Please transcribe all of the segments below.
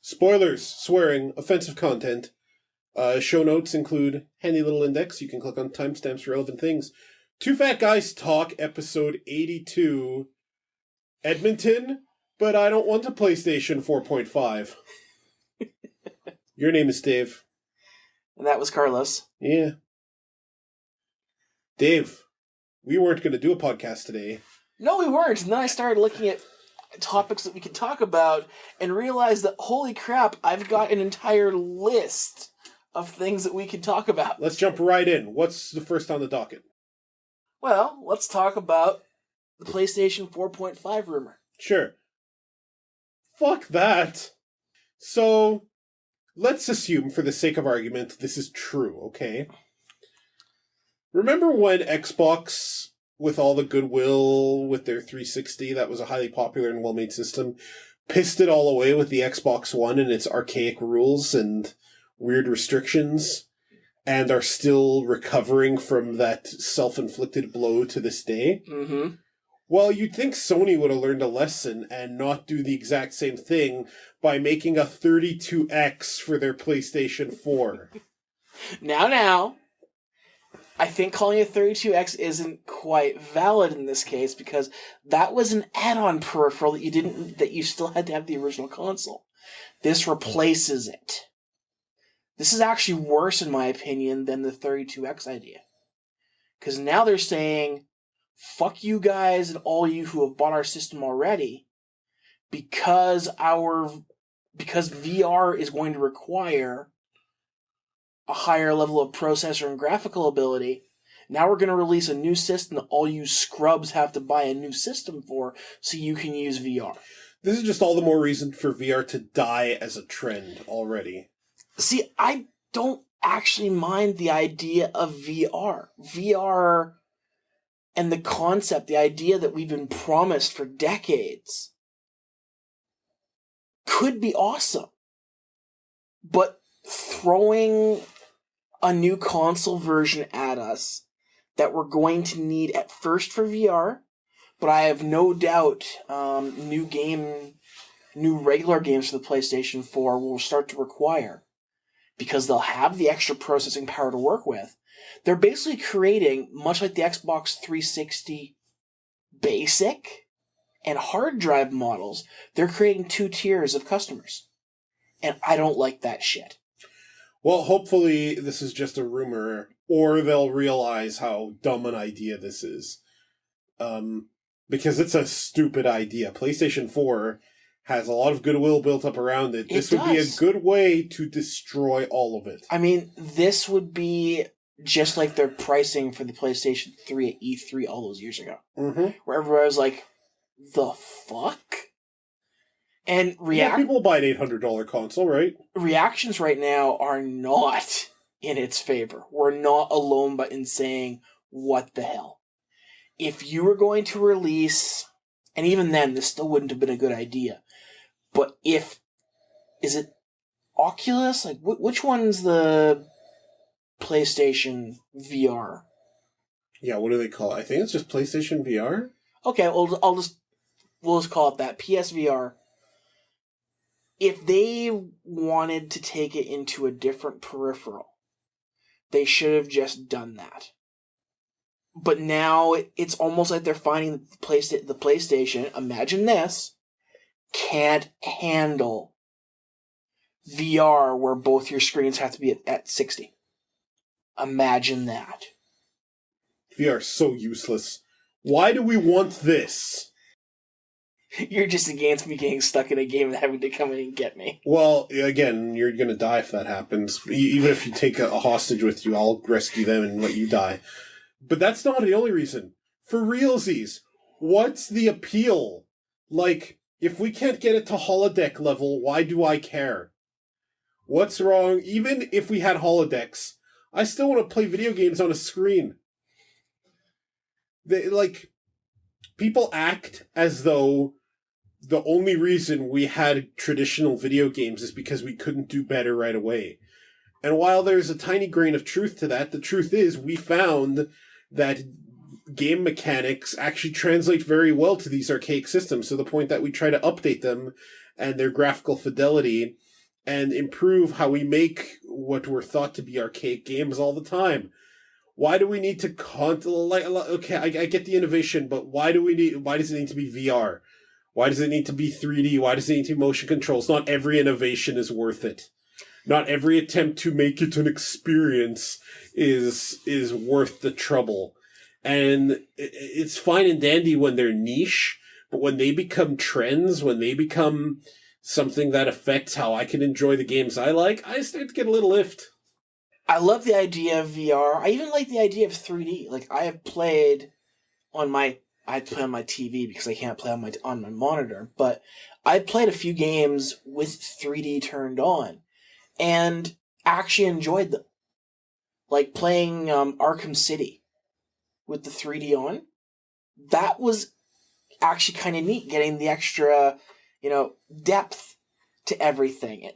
Spoilers, swearing, offensive content. Show notes include handy little index. You can click on timestamps for relevant things. Two Fat Guys Talk, episode 82. Edmonton, but I don't want a PlayStation 4.5. Your name is Dave. And that was Carlos. Yeah. Dave, we weren't going to do a podcast today. No, we weren't. And then I started looking at topics that we could talk about and realized that, holy crap, I've got an entire list of things that we could talk about. Let's jump right in. What's the first on the docket? Well, let's talk about the PlayStation 4.5 rumor. Sure. Fuck that. So, let's assume, for the sake of argument, this is true, okay? Remember when Xbox, with all the goodwill with their 360, that was a highly popular and well-made system, pissed it all away with the Xbox One and its archaic rules and weird restrictions, and are still recovering from that self-inflicted blow to this day? Mm-hmm. Well, you'd think Sony would have learned a lesson and not do the exact same thing by making a 32X for their PlayStation 4. Now, I think calling it 32X isn't quite valid in this case because that was an add-on peripheral that you still had to have the original console. This replaces it. This is actually worse, in my opinion, than the 32X idea. Because now they're saying, fuck you guys and all you who have bought our system already, because VR is going to require a higher level of processor and graphical ability. Now we're going to release a new system that all you scrubs have to buy a new system for so you can use VR. This is just all the more reason for VR to die as a trend already. See, I don't actually mind the idea of VR. VR and the concept, the idea that we've been promised for decades, could be awesome. But throwing a new console version at us that we're going to need at first for VR, but I have no doubt new regular games for the PlayStation 4 will start to require, because they'll have the extra processing power to work with. They're basically creating, much like the Xbox 360 basic and hard drive models, they're creating two tiers of customers. And I don't like that shit. Well, hopefully this is just a rumor, or they'll realize how dumb an idea this is. Because it's a stupid idea. PlayStation 4 has a lot of goodwill built up around it. This would be a good way to destroy all of it. I mean, this would be just like their pricing for the PlayStation 3 at E3 all those years ago. Mm-hmm. Where everybody was like, the fuck? And people buy an $800 console, right? Reactions right now are not in its favor. We're not alone but in saying, what the hell? If you were going to release, and even then, this still wouldn't have been a good idea. But is it Oculus? Like, which one's the PlayStation VR? Yeah, what do they call it? I think it's just PlayStation VR. Okay, we'll just call it that. PSVR. If they wanted to take it into a different peripheral, they should have just done that. But now it's almost like they're finding that the PlayStation, imagine this, can't handle VR where both your screens have to be at 60. Imagine that. VR is so useless. Why do we want this? You're just against me getting stuck in a game and having to come in and get me. Well, again, you're going to die if that happens. Even if you take a hostage with you, I'll rescue them and let you die. But that's not the only reason. For realsies, what's the appeal? Like, if we can't get it to holodeck level, why do I care? What's wrong? Even if we had holodecks, I still want to play video games on a screen. People act as though the only reason we had traditional video games is because we couldn't do better right away. And while there's a tiny grain of truth to that, the truth is we found that game mechanics actually translate very well to these archaic systems, to the point that we try to update them and their graphical fidelity and improve how we make what were thought to be archaic games all the time. Why do we need to okay, I get the innovation, but why does it need to be VR? Why does it need to be 3D? Why does it need to be motion controls? Not every innovation is worth it. Not every attempt to make it an experience is worth the trouble. And it's fine and dandy when they're niche, but when they become trends, when they become something that affects how I can enjoy the games I like, I start to get a little lift. I love the idea of VR. I even like the idea of 3D. Like, I play on my TV because I can't play on my monitor, but I played a few games with 3D turned on and actually enjoyed them. Like playing Arkham City with the 3D on. That was actually kind of neat, getting the extra, depth to everything.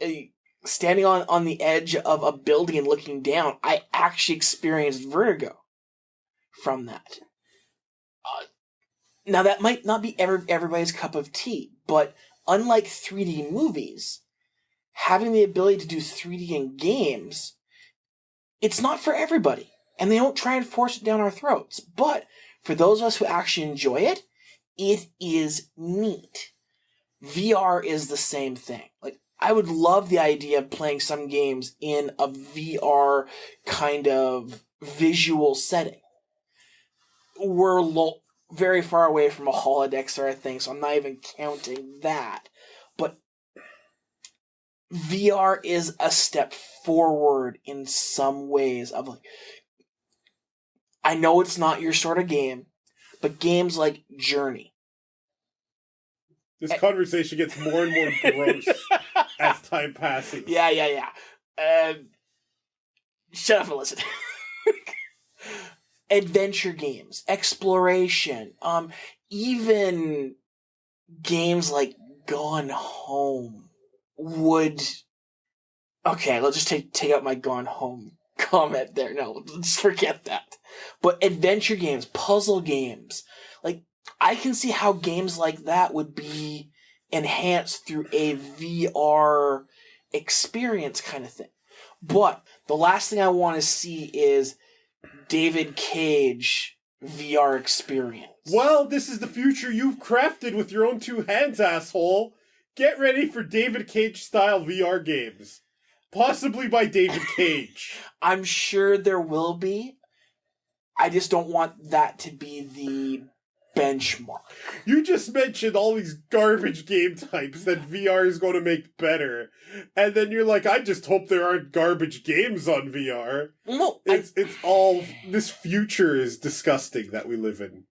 Standing on the edge of a building and looking down, I actually experienced vertigo from that. Now, that might not be everybody's cup of tea, but unlike 3D movies, having the ability to do 3D in games, it's not for everybody. And they don't try and force it down our throats. But for those of us who actually enjoy it, it is neat. VR is the same thing. Like, I would love the idea of playing some games in a VR kind of visual setting. We're very far away from a holodeck sort of thing, so I'm not even counting that. But VR is a step forward in some ways of like, I know it's not your sort of game, but games like Journey. This conversation gets more and more gross as time passes. Yeah. Shut up and listen. Adventure games, exploration, even games like Gone Home would... Okay, let's just take out my Gone Home comment there. No, let's forget that. But adventure games, puzzle games, like, I can see how games like that would be enhanced through a VR experience kind of thing. But the last thing I want to see is David Cage VR experience. Well, this is the future you've crafted with your own two hands, asshole. Get ready for David Cage style VR games. Possibly by David Cage. I'm sure there will be. I just don't want that to be the benchmark. You just mentioned all these garbage game types that VR is going to make better. And then you're like, I just hope there aren't garbage games on VR. No. It's all... This future is disgusting that we live in.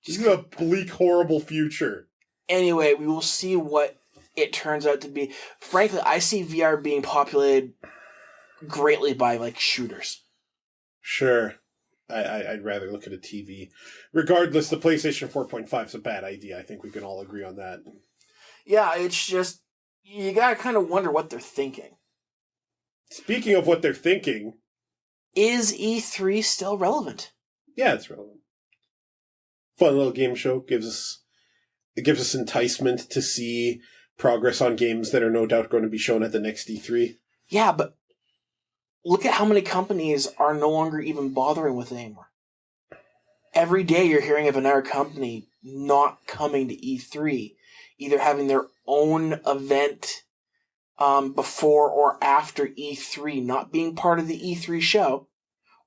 This is a bleak, horrible future. Anyway, we will see what it turns out to be. Frankly, I see VR being populated greatly by, like, shooters. Sure. I'd rather look at a TV. Regardless, the PlayStation 4.5 is a bad idea. I think we can all agree on that. Yeah, it's just... You gotta kind of wonder what they're thinking. Speaking of what they're thinking... Is E3 still relevant? Yeah, it's relevant. Fun little game show. It gives us enticement to see progress on games that are no doubt going to be shown at the next E3. Yeah, but look at how many companies are no longer even bothering with it anymore. Every day you're hearing of another company not coming to E3, either having their own event before or after E3, not being part of the E3 show,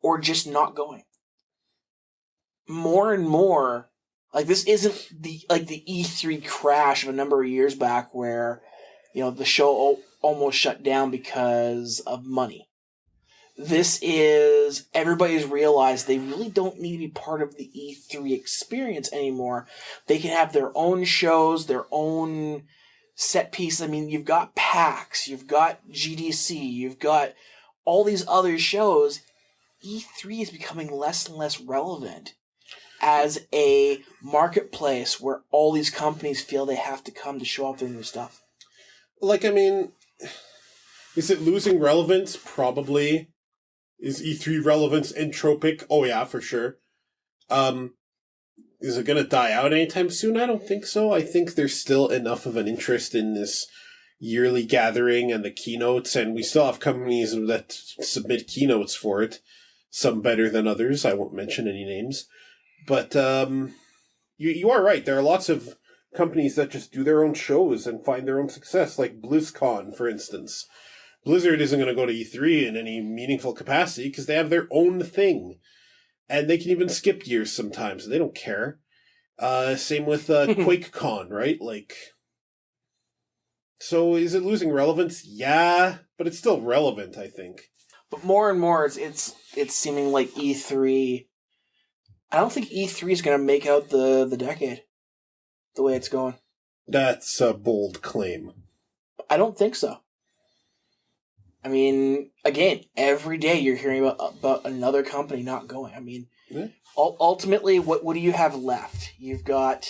or just not going. More and more, like, this isn't the E3 crash of a number of years back where, the show almost shut down because of money. This is, everybody's realized they really don't need to be part of the E3 experience anymore. They can have their own shows, their own set piece. I mean, you've got PAX, you've got GDC, you've got all these other shows. E3 is becoming less and less relevant as a marketplace where all these companies feel they have to come to show off their new stuff. Like, I mean, is it losing relevance? Probably. Is E3 relevance entropic? Oh yeah, for sure. Is it going to die out anytime soon? I don't think so. I think there's still enough of an interest in this yearly gathering and the keynotes, and we still have companies that submit keynotes for it. Some better than others. I won't mention any names. But you are right. There are lots of companies that just do their own shows and find their own success, like BlizzCon, for instance. Blizzard isn't going to go to E3 in any meaningful capacity because they have their own thing. And they can even skip years sometimes. They don't care. Same with QuakeCon, right? So is it losing relevance? Yeah, but it's still relevant, I think. But more and more, it's seeming like E3. I don't think E3 is going to make out the decade the way it's going. That's a bold claim. I don't think so. I mean, again, every day you're hearing about another company not going. I mean, ultimately, what do you have left? You've got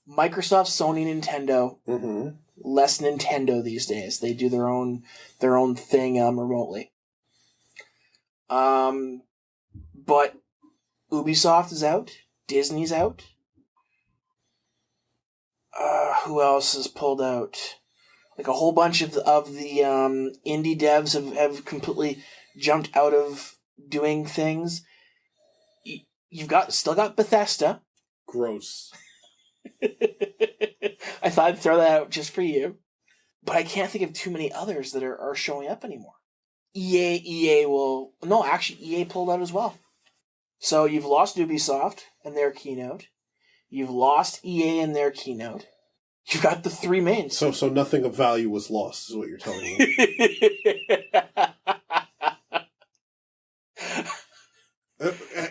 Microsoft, Sony, Nintendo. Mm-hmm. Less Nintendo these days. They do their own thing remotely. But Ubisoft is out. Disney's out. Who else is pulled out? Like a whole bunch of the indie devs have completely jumped out of doing things. You've still got Bethesda. Gross. I thought I'd throw that out just for you. But I can't think of too many others that are showing up anymore. EA pulled out as well. So you've lost Ubisoft and their keynote. You've lost EA and their keynote. You've got the three mains. So nothing of value was lost, is what you're telling me.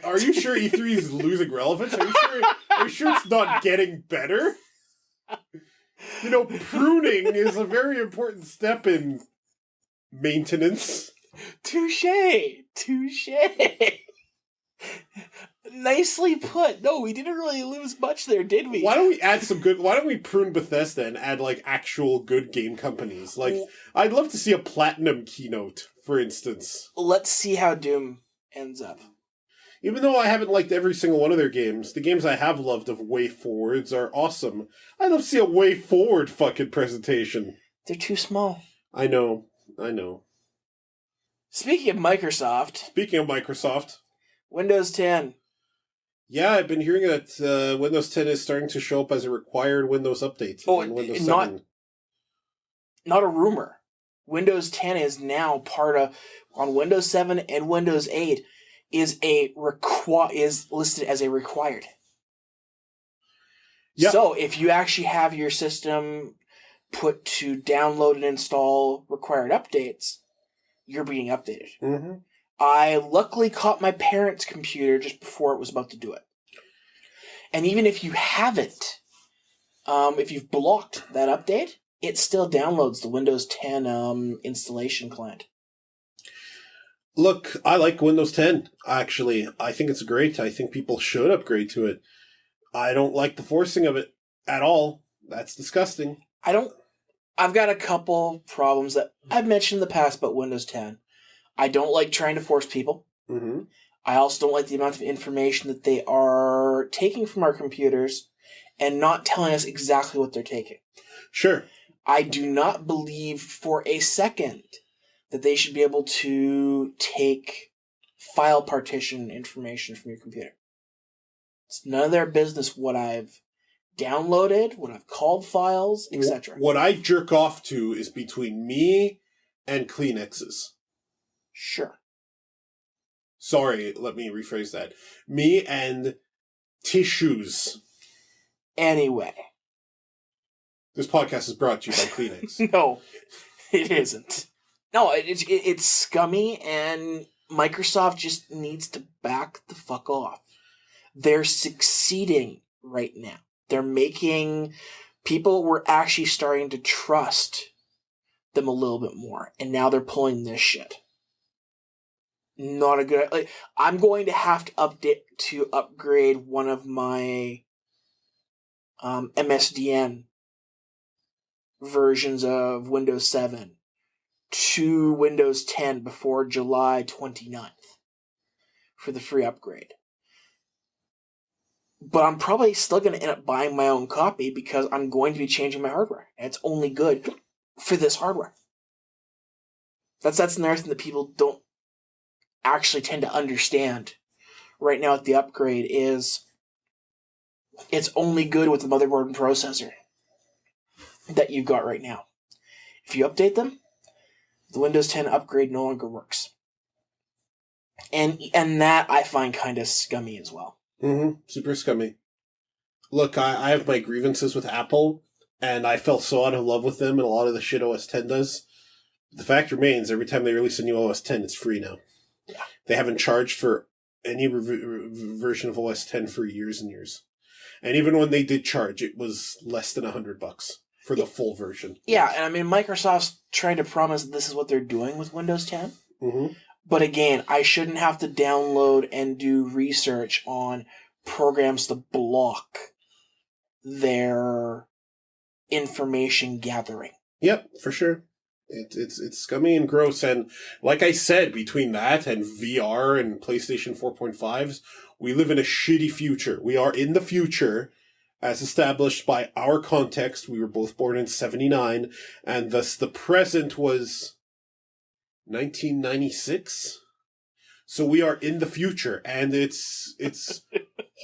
Are you sure E3 is losing relevance? Are you sure it's not getting better? You know, pruning is a very important step in maintenance. Touché. Nicely put. No, we didn't really lose much there, did we? Why don't we prune Bethesda and add, actual good game companies? I'd love to see a Platinum keynote, for instance. Let's see how Doom ends up. Even though I haven't liked every single one of their games, the games I have loved of Way Forwards are awesome. I'd love to see a Way Forward fucking presentation. They're too small. I know. Speaking of Microsoft... Windows 10. Yeah, I've been hearing that Windows 10 is starting to show up as a required Windows update in Windows 7. Not a rumor. Windows 10 is now on Windows 7 and Windows 8 is listed as a required. Yep. So if you actually have your system put to download and install required updates, you're being updated. Mm-hmm. I luckily caught my parents' computer just before it was about to do it. And even if you haven't, if you've blocked that update, it still downloads the Windows 10 installation client. Look, I like Windows 10, actually. I think it's great. I think people should upgrade to it. I don't like the forcing of it at all. That's disgusting. I've got a couple problems that I've mentioned in the past about Windows 10. I don't like trying to force people. Mm-hmm. I also don't like the amount of information that they are taking from our computers and not telling us exactly what they're taking. Sure. I do not believe for a second that they should be able to take file partition information from your computer. It's none of their business what I've downloaded, what I've called files, etc. What I jerk off to is between me and Kleenexes. Sure. Sorry, let me rephrase that. Me and tissues. Anyway. This podcast is brought to you by Kleenex. No, it isn't. No, it's scummy, and Microsoft just needs to back the fuck off. They're succeeding right now. They're making... People were actually starting to trust them a little bit more, and now they're pulling this shit. Not a good... I'm going to have to upgrade one of my MSDN versions of Windows 7 to Windows 10 before July 29th for the free upgrade. But I'm probably still going to end up buying my own copy because I'm going to be changing my hardware. And it's only good for this hardware. That's another thing that people don't actually tend to understand right now with the upgrade is it's only good with the motherboard and processor that you've got right now. If you update them, the Windows 10 upgrade no longer works. And that I find kind of scummy as well. Mm-hmm. Super scummy. Look, I have my grievances with Apple, and I fell so out of love with them and a lot of the shit OS 10 does. The fact remains, every time they release a new OS 10, it's free now. Yeah. They haven't charged for any version of OS 10 for years and years. And even when they did charge, it was less than $100 for the full version. Yeah, and I mean, Microsoft's trying to promise that this is what they're doing with Windows 10. Mm-hmm. But again, I shouldn't have to download and do research on programs to block their information gathering. Yep, for sure. It's scummy and gross, and like I said, between that and VR and PlayStation 4.5s, we live in a shitty future. We are in the future, as established by our context. We were both born in 79, and thus the present was 1996. So we are in the future, and it's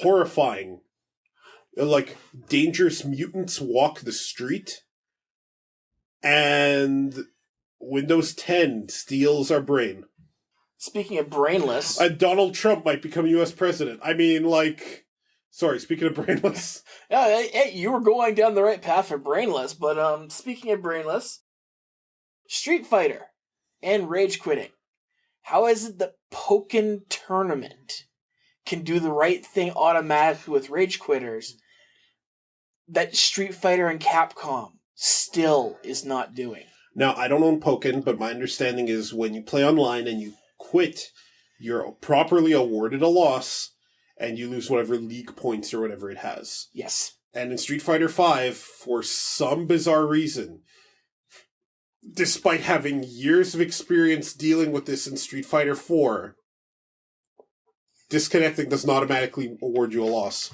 horrifying. Like, dangerous mutants walk the street, and Windows 10 steals our brain. Speaking of brainless... And Donald Trump might become U.S. president. I mean, like... Sorry, speaking of brainless... Hey, you were going down the right path for brainless, but speaking of brainless... Street Fighter and rage quitting. How is it that Pokken Tournament can do the right thing automatically with rage quitters that Street Fighter and Capcom still is not doing? Now, I don't own Pokken, but my understanding is when you play online and you quit, you're properly awarded a loss, and you lose whatever league points or whatever it has. Yes. And in Street Fighter V, for some bizarre reason, despite having years of experience dealing with this in Street Fighter 4, disconnecting does not automatically award you a loss.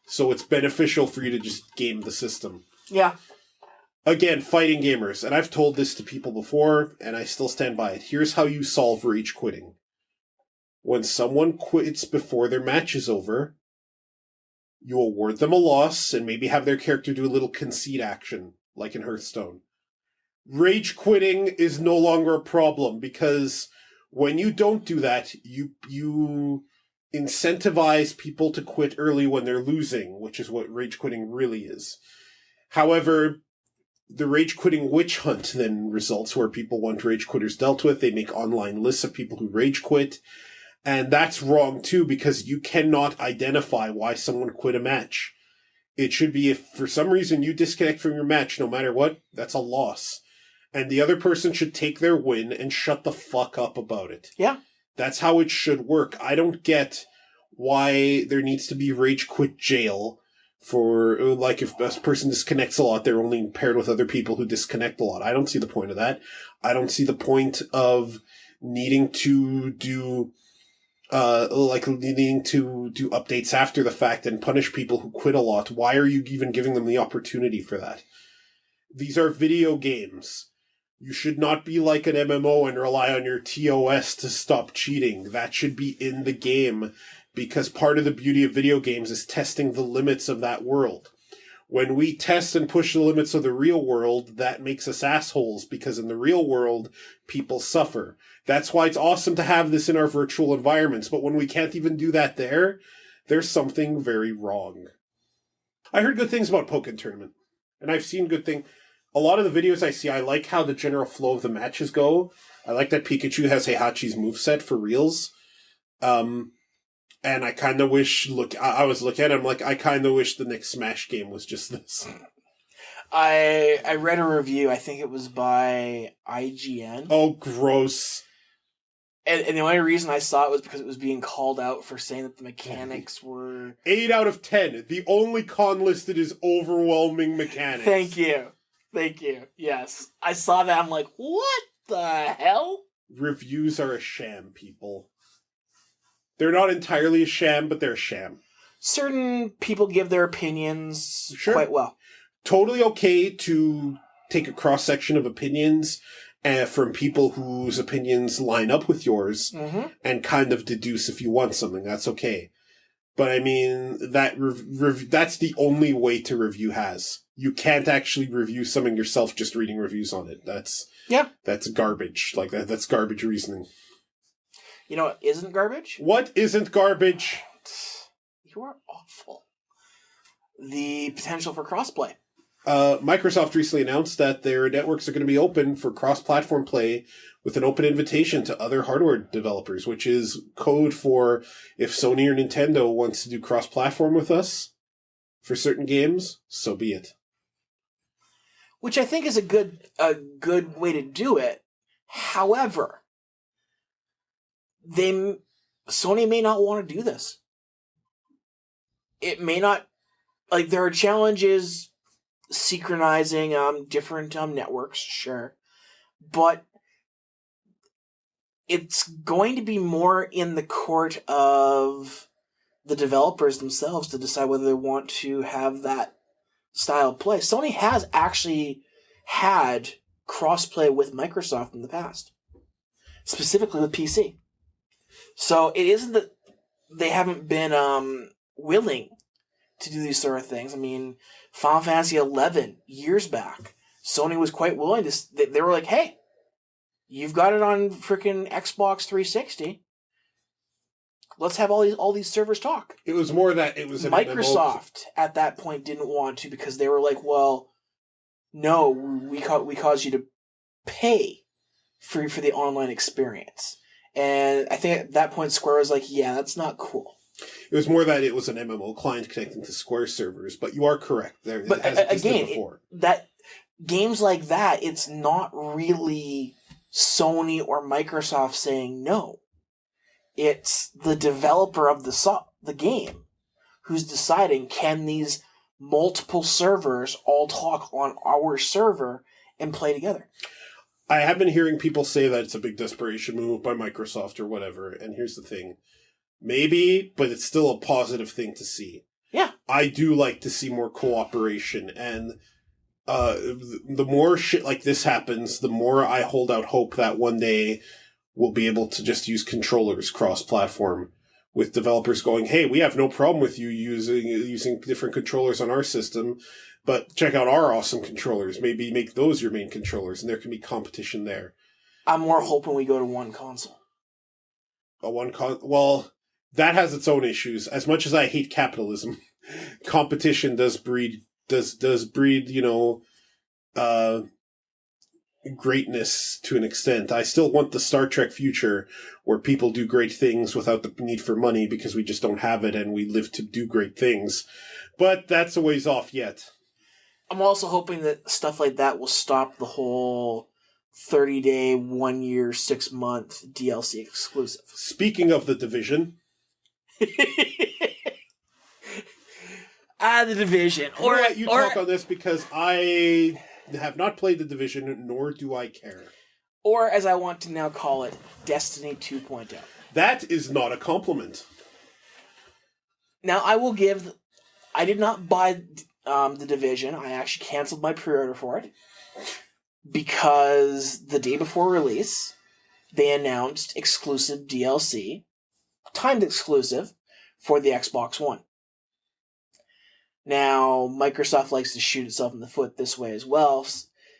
So it's beneficial for you to just game the system. Yeah. Again, fighting gamers, and I've told this to people before, and I still stand by it. Here's how you solve rage quitting. When someone quits before their match is over, you award them a loss and maybe have their character do a little concede action, like in Hearthstone. Rage quitting is no longer a problem because when you don't do that, you incentivize people to quit early when they're losing, which is what rage quitting really is. However, the rage quitting witch hunt then results where people want rage quitters dealt with. They make online lists of people who rage quit. And that's wrong too because you cannot identify why someone quit a match. It should be if for some reason you disconnect from your match, no matter what, that's a loss. And the other person should take their win and shut the fuck up about it. Yeah. That's how it should work. I don't get why there needs to be rage quit jail for, like, if a person disconnects a lot, they're only paired with other people who disconnect a lot. I don't see the point of that. I don't see the point of needing to do updates after the fact and punish people who quit a lot. Why are you even giving them the opportunity for that? These are video games. You should not be like an MMO and rely on your TOS to stop cheating. That should be in the game, because part of the beauty of video games is testing the limits of that world. When we test and push the limits of the real world, that makes us assholes, because in the real world, people suffer. That's why it's awesome to have this in our virtual environments, but when we can't even do that there's something very wrong. I heard good things about Pokken Tournament, and I've seen good things. A lot of the videos I see, I like how the general flow of the matches go. I like that Pikachu has Heihachi's moveset for reals. And I kind of wish, I was looking at it, I'm like, I kind of wish the next Smash game was just this. I read a review, I think it was by IGN. Oh, gross. And the only reason I saw it was because it was being called out for saying that the mechanics were... 8 out of 10. The only con listed is overwhelming mechanics. Thank you. Yes. I saw that, I'm like, what the hell? Reviews are a sham, people. They're not entirely a sham, but they're a sham. certain people give their opinions quite well. Totally okay to take a cross-section of opinions from people whose opinions line up with yours and kind of deduce if you want something. That's okay. But I mean, that's the only way to review has. You can't actually review something yourself just reading reviews on it. That's garbage. Like that's garbage reasoning. You know what isn't garbage? What isn't garbage? You are awful. The potential for crossplay. Microsoft recently announced that their networks are going to be open for cross-platform play with an open invitation to other hardware developers, which is code for if Sony or Nintendo wants to do cross-platform with us for certain games, so be it. Which I think is a good way to do it. However, Sony may not want to do this. It may not, like, there are challenges synchronizing different networks, sure, but it's going to be more in the court of the developers themselves to decide whether they want to have that style of play. Sony has actually had crossplay with Microsoft in the past, specifically with PC. So it isn't that they haven't been willing to do these sort of things. I mean, Final Fantasy XI, years back, Sony was quite willing to... They were like, hey, you've got it on freaking Xbox 360. Let's have all these servers talk. It was more that it was... Microsoft, at that point, didn't want to because they were like, well, no, we caused you to pay for the online experience. And I think at that point, Square was like, yeah, that's not cool. It was more that it was an MMO client connecting to Square servers, but you are correct. But again, games like that, it's not really Sony or Microsoft saying no. It's the developer of the game who's deciding, can these multiple servers all talk on our server and play together? I have been hearing people say that it's a big desperation move by Microsoft or whatever, and here's the thing. Maybe, but it's still a positive thing to see. Yeah. I do like to see more cooperation, and the more shit like this happens, the more I hold out hope that one day we'll be able to just use controllers cross-platform, with developers going, hey, we have no problem with you using different controllers on our system, but check out our awesome controllers. Maybe make those your main controllers, and there can be competition there. I'm more hoping we go to one console. Well, that has its own issues. As much as I hate capitalism, competition does breed, greatness to an extent. I still want the Star Trek future where people do great things without the need for money because we just don't have it and we live to do great things. But that's a ways off yet. I'm also hoping that stuff like that will stop the whole 30-day, 1 year, 6 month DLC exclusive. Speaking of The Division. The Division. Or let you talk on this because I have not played The Division, nor do I care. Or, as I want to now call it, Destiny 2.0. That is not a compliment. Now, I did not buy The Division. I actually canceled my pre-order for it. Because the day before release, they announced exclusive DLC, timed exclusive, for the Xbox One. Now, Microsoft likes to shoot itself in the foot this way as well,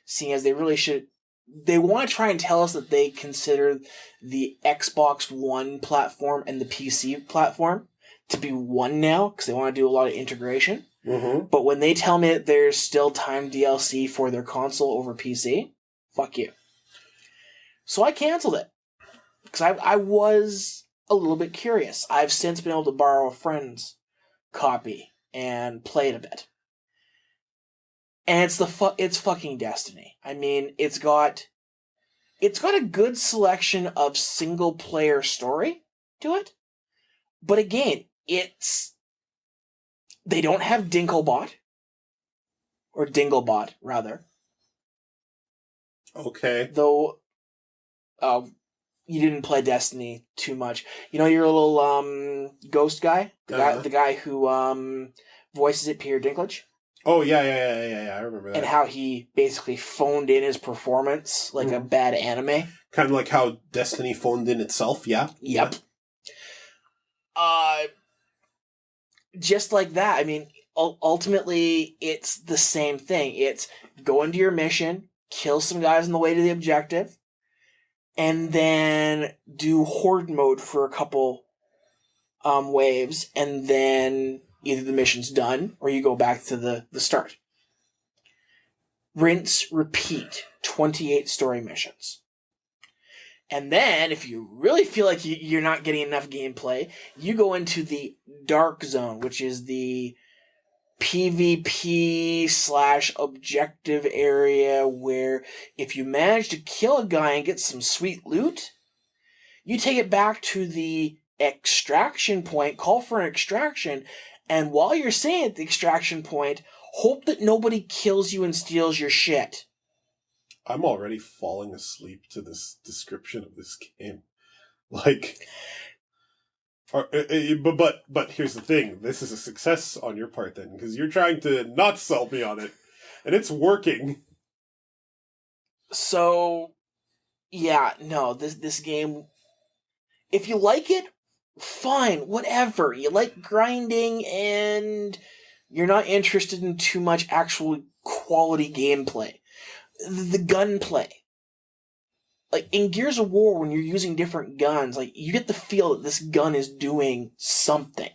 seeing as they really should... They want to try and tell us that they consider the Xbox One platform and the PC platform to be one now, because they want to do a lot of integration. Mm-hmm. But when they tell me that there's still timed DLC for their console over PC, fuck you. So I canceled it. Because I was a little bit curious. I've since been able to borrow a friend's copy and play it a bit. And it's fucking Destiny. I mean, it's got a good selection of single player story to it. But again, they don't have Dinklebot. Or Dinglebot, rather. Okay. Though, you didn't play Destiny too much. You know your little ghost guy, the guy who voices it, Peter Dinklage. Oh yeah, I remember that. And how he basically phoned in his performance like a bad anime. Kind of like how Destiny phoned in itself. Yeah. Yep. Just like that. I mean, ultimately, it's the same thing. It's go into your mission, kill some guys on the way to the objective, and then do horde mode for a couple waves, and then either the mission's done or you go back to the start. Rinse, repeat, 28 story missions. And then, if you really feel like you're not getting enough gameplay, you go into the Dark Zone, which is the PvP/objective area where if you manage to kill a guy and get some sweet loot, you take it back to the extraction point, call for an extraction, and while you're staying at the extraction point, hope that nobody kills you and steals your shit. I'm already falling asleep to this description of this game. Like, but here's the thing. This is a success on your part then, because you're trying to not sell me on it, and it's working. So, yeah, no, this game, if you like it, fine, whatever. You like grinding and you're not interested in too much actual quality gameplay. The gunplay. Like, in Gears of War, when you're using different guns, like, you get the feel that this gun is doing something.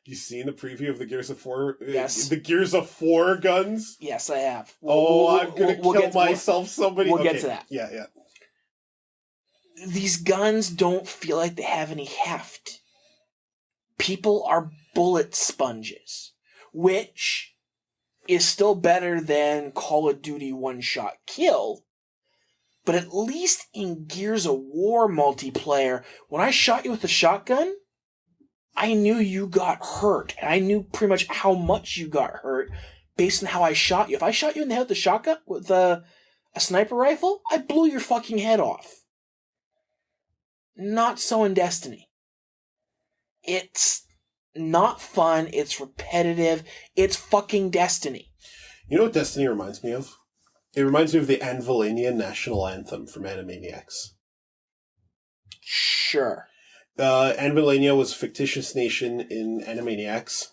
You seen the preview of the Gears of War? Yes. The Gears of War guns? Yes, I have. I'm gonna kill myself, somebody. We'll get to that. Yeah. These guns don't feel like they have any heft. People are bullet sponges, which is still better than Call of Duty one-shot kill, but at least in Gears of War multiplayer, when I shot you with a shotgun, I knew you got hurt, and I knew pretty much how much you got hurt based on how I shot you. If I shot you in the head with a shotgun, with a sniper rifle, I blew your fucking head off. Not so in Destiny. It's not fun, it's repetitive, it's fucking Destiny. You know what Destiny reminds me of? It reminds me of the Anvilania national anthem from Animaniacs. Sure. Anvilania was a fictitious nation in Animaniacs,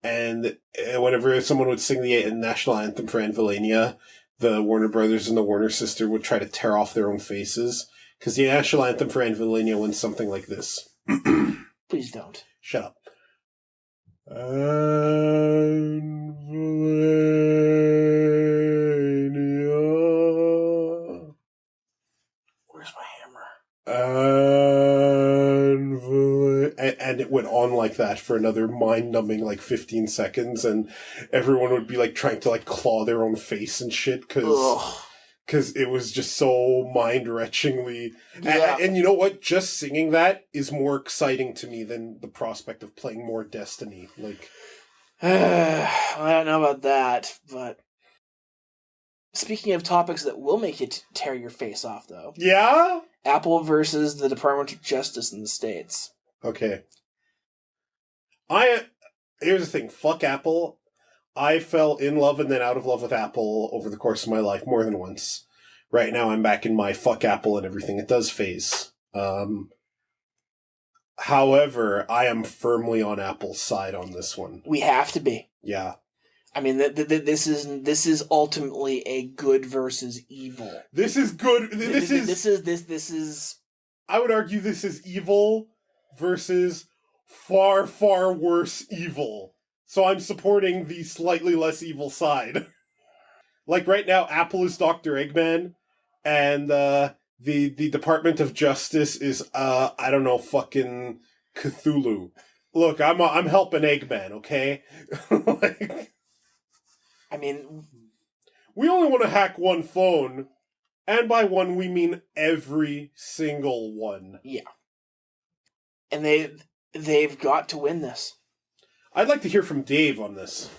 and whenever someone would sing the national anthem for Anvilania, the Warner Brothers and the Warner sister would try to tear off their own faces, because the national anthem for Anvilania went something like this. Please don't. Shut up. Anvilania. Where's my hammer? And it went on like that for another mind-numbing 15 seconds, and everyone would be trying to claw their own face and shit because it was just so mind-retchingly. Yeah. And you know what? Just singing that is more exciting to me than the prospect of playing more Destiny. I don't know about that, but speaking of topics that will make you tear your face off, though. Yeah? Apple versus the Department of Justice in the States. Okay. Here's the thing. Fuck Apple. I fell in love and then out of love with Apple over the course of my life more than once. Right now I'm back in my fuck Apple and everything it does phase. However, I am firmly on Apple's side on this one. We have to be. Yeah. I mean, this is ultimately a good versus evil. This is good. This is. I would argue this is evil versus far, far worse evil. So I'm supporting the slightly less evil side. Right now, Apple is Dr. Eggman, and the Department of Justice is I don't know, fucking Cthulhu. Look, I'm helping Eggman, okay? I mean, we only want to hack one phone, and by one we mean every single one. Yeah. And they've got to win this. I'd like to hear from Dave on this.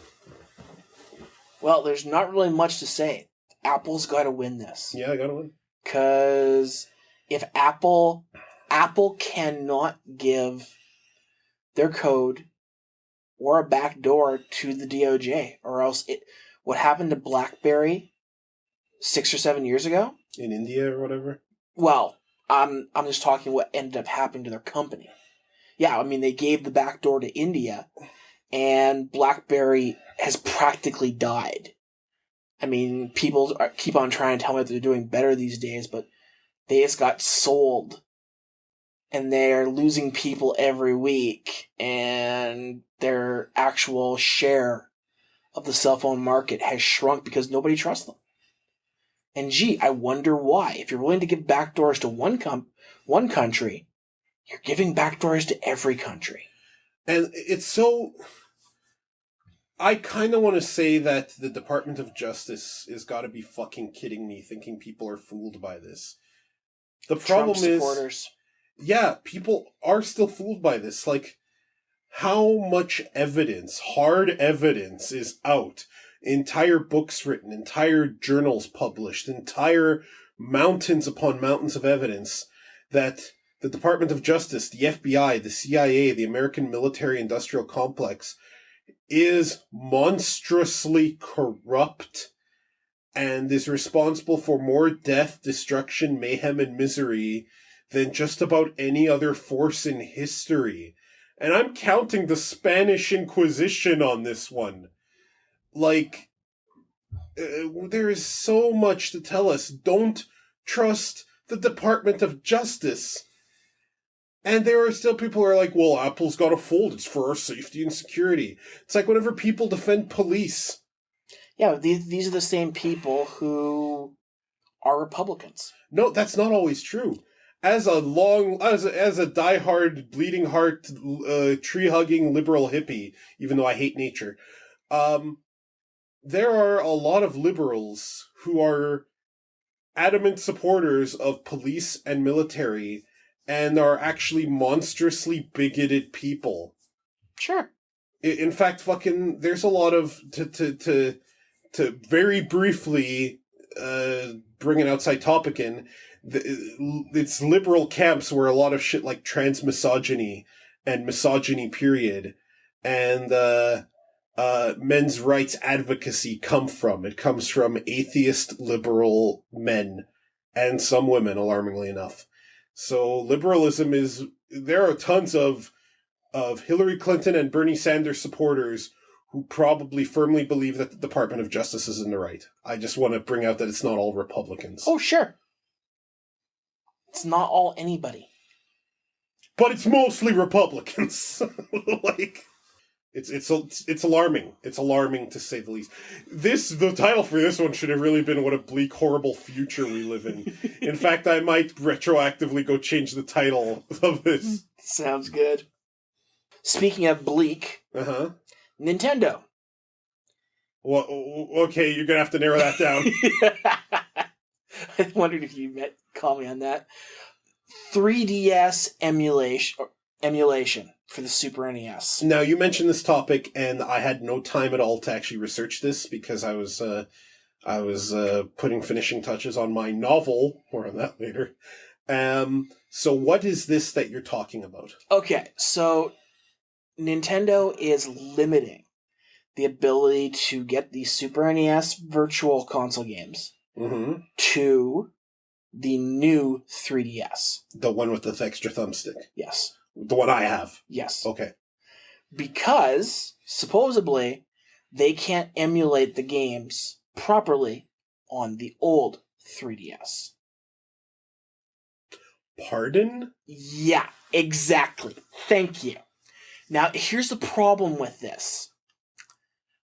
Well, there's not really much to say. Apple's got to win this. Yeah, I got to win. Because if Apple cannot give their code or a backdoor to the DOJ, or else what happened to BlackBerry 6 or 7 years ago in India or whatever. Well, I'm just talking what ended up happening to their company. Yeah, I mean, they gave the backdoor to India, and BlackBerry has practically died. I mean, people keep on trying to tell me that they're doing better these days, but they just got sold, and they're losing people every week, and their actual share of the cell phone market has shrunk because nobody trusts them. And gee, I wonder why. If you're willing to give backdoors to one country, you're giving backdoors to every country. And it's so... I kind of want to say that the Department of Justice has got to be fucking kidding me, thinking people are fooled by this. The problem Trump supporters. Yeah, people are still fooled by this. Like, how much evidence, hard evidence, is out? Entire books written, entire journals published, entire mountains upon mountains of evidence that the Department of Justice, the FBI, the CIA, the American military-industrial complex is monstrously corrupt and is responsible for more death, destruction, mayhem, and misery than just about any other force in history. And I'm counting the Spanish Inquisition on this one. Like, there is so much to tell us. Don't trust the Department of Justice. And there are still people who are like, well, Apple's got to fold. It's for our safety and security. It's like whenever people defend police. Yeah, these are the same people who are Republicans. No, that's not always true. As a diehard, bleeding heart, tree-hugging liberal hippie, even though I hate nature, there are a lot of liberals who are adamant supporters of police and military and are actually monstrously bigoted people. Sure. In fact, fucking, there's a lot of, to very briefly bring an outside topic in, it's liberal camps where a lot of shit like trans-misogyny and misogyny period and men's rights advocacy come from. It comes from atheist liberal men and some women, alarmingly enough. So liberalism there are tons of Hillary Clinton and Bernie Sanders supporters who probably firmly believe that the Department of Justice is in the right. I just want to bring out that it's not all Republicans. Oh, sure. It's not all anybody. But it's mostly Republicans. Like, it's alarming. It's alarming to say the least. The title for this one should have really been "What a Bleak, Horrible Future We Live In." In fact, I might retroactively go change the title of this. Sounds good. Speaking of bleak, Nintendo. Well, okay, you're gonna have to narrow that down. I wondered if you might call me on that. 3DS emulation for the Super NES. Now, you mentioned this topic, and I had no time at all to actually research this because I was putting finishing touches on my novel. More on that later. So what is this that you're talking about? Okay, so Nintendo is limiting the ability to get the Super NES Virtual Console games to the new 3DS. The one with the extra thumbstick? Yes. The one I have? Yes. Okay. Because, supposedly, they can't emulate the games properly on the old 3DS. Pardon? Yeah, exactly. Thank you. Now, here's the problem with this.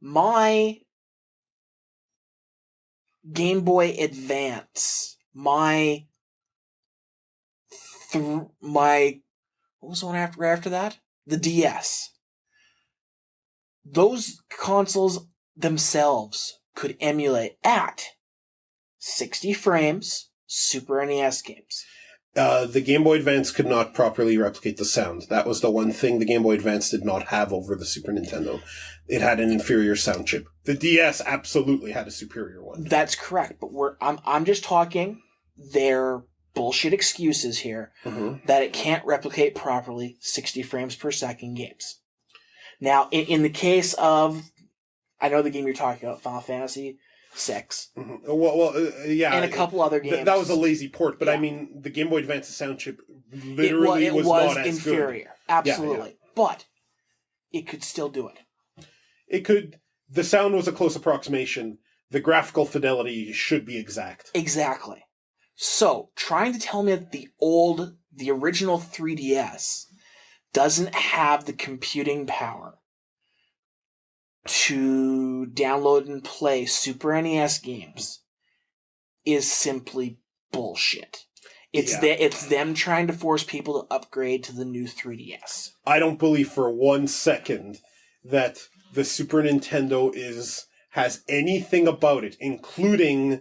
My Game Boy Advance, my what was the one after that? The DS. Those consoles themselves could emulate at 60 frames Super NES games. The Game Boy Advance could not properly replicate the sound. That was the one thing the Game Boy Advance did not have over the Super Nintendo. It had an inferior sound chip. The DS absolutely had a superior one. That's correct, but I'm just talking their bullshit excuses here that it can't replicate properly 60 frames per second games. Now, in the case of, I know the game you're talking about, Final Fantasy VI. Yeah. And a couple other games. That was a lazy port, but I mean, the Game Boy Advance's sound chip literally was not as inferior. Good. Absolutely. Yeah. But it could still do it. It could. The sound was a close approximation. The graphical fidelity should be exact. Exactly. So, trying to tell me that the original 3DS doesn't have the computing power to download and play Super NES games is simply bullshit. It's them trying to force people to upgrade to the new 3DS. I don't believe for 1 second that the Super Nintendo has anything about it, including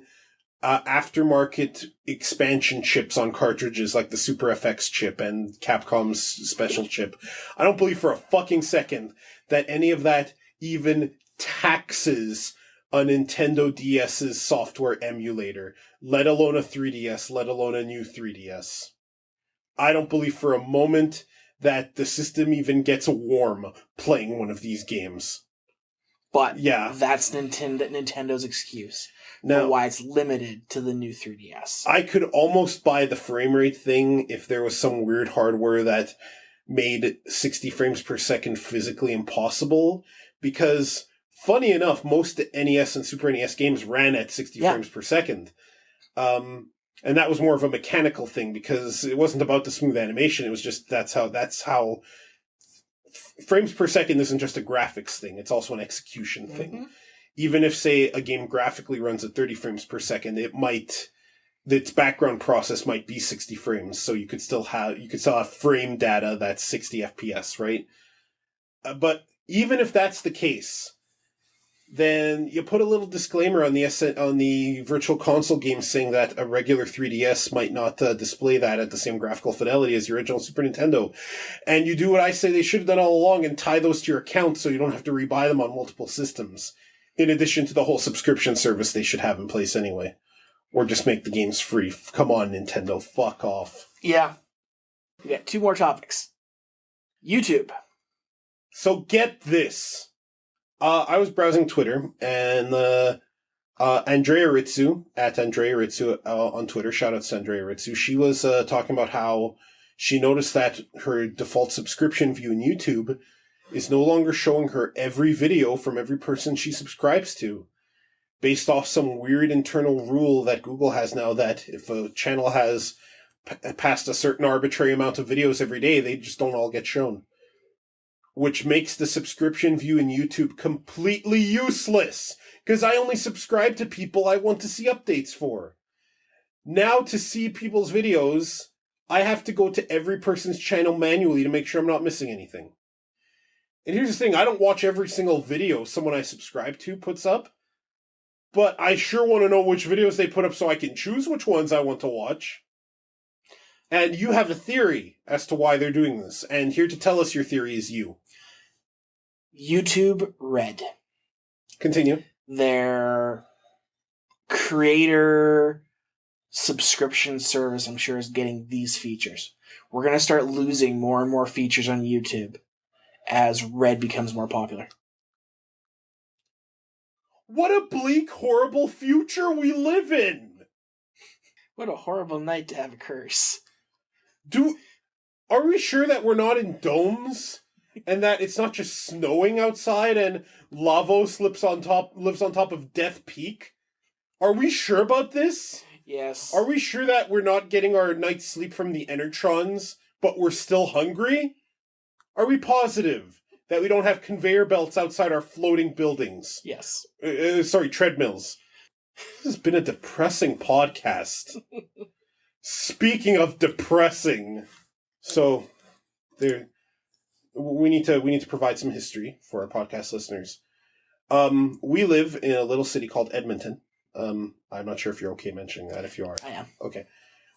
aftermarket expansion chips on cartridges like the Super FX chip and Capcom's special chip. I don't believe for a fucking second that any of that even taxes a Nintendo DS's software emulator, let alone a 3DS, let alone a new 3DS. I don't believe for a moment that the system even gets warm playing one of these games. But that's Nintendo's excuse for why it's limited to the new 3DS. I could almost buy the frame rate thing if there was some weird hardware that made 60 frames per second physically impossible, because funny enough, most NES and Super NES games ran at 60 frames per second. And that was more of a mechanical thing because it wasn't about the smooth animation. It was just that's how frames per second isn't just a graphics thing. It's also an execution thing. Even if, say, a game graphically runs at 30 frames per second, its background process might be 60 frames. So you could still have frame data that's 60 FPS, right? But even if that's the case, then you put a little disclaimer on the Virtual Console game saying that a regular 3DS might not display that at the same graphical fidelity as the original Super Nintendo. And you do what I say they should have done all along and tie those to your account so you don't have to rebuy them on multiple systems. In addition to the whole subscription service they should have in place anyway. Or just make the games free. Come on, Nintendo. Fuck off. Yeah. We got 2 more topics. YouTube. So get this. I was browsing Twitter, and Andrea Ritsu, at Andrea Ritsu on Twitter, shout out to Andrea Ritsu, she was talking about how she noticed that her default subscription view in YouTube is no longer showing her every video from every person she subscribes to, based off some weird internal rule that Google has now that if a channel has passed a certain arbitrary amount of videos every day, they just don't all get shown. Which makes the subscription view in YouTube completely useless, because I only subscribe to people I want to see updates for. Now, to see people's videos, I have to go to every person's channel manually to make sure I'm not missing anything. And here's the thing, I don't watch every single video someone I subscribe to puts up, but I sure want to know which videos they put up so I can choose which ones I want to watch. And you have a theory as to why they're doing this. And here to tell us your theory is you. YouTube Red. Continue. Their creator subscription service, I'm sure, is getting these features. We're going to start losing more and more features on YouTube as Red becomes more popular. What a bleak, horrible future we live in! What a horrible night to have a curse. Are we sure that we're not in domes? And that it's not just snowing outside and Lavos lives on top of Death Peak? Are we sure about this? Yes. Are we sure that we're not getting our night's sleep from the Enertrons, but we're still hungry? Are we positive that we don't have conveyor belts outside our floating buildings? Yes. Treadmills. This has been a depressing podcast. Speaking of depressing, so we need to provide some history for our podcast listeners. We live in a little city called Edmonton. I'm not sure if you're okay mentioning that. If you are, I am. Okay.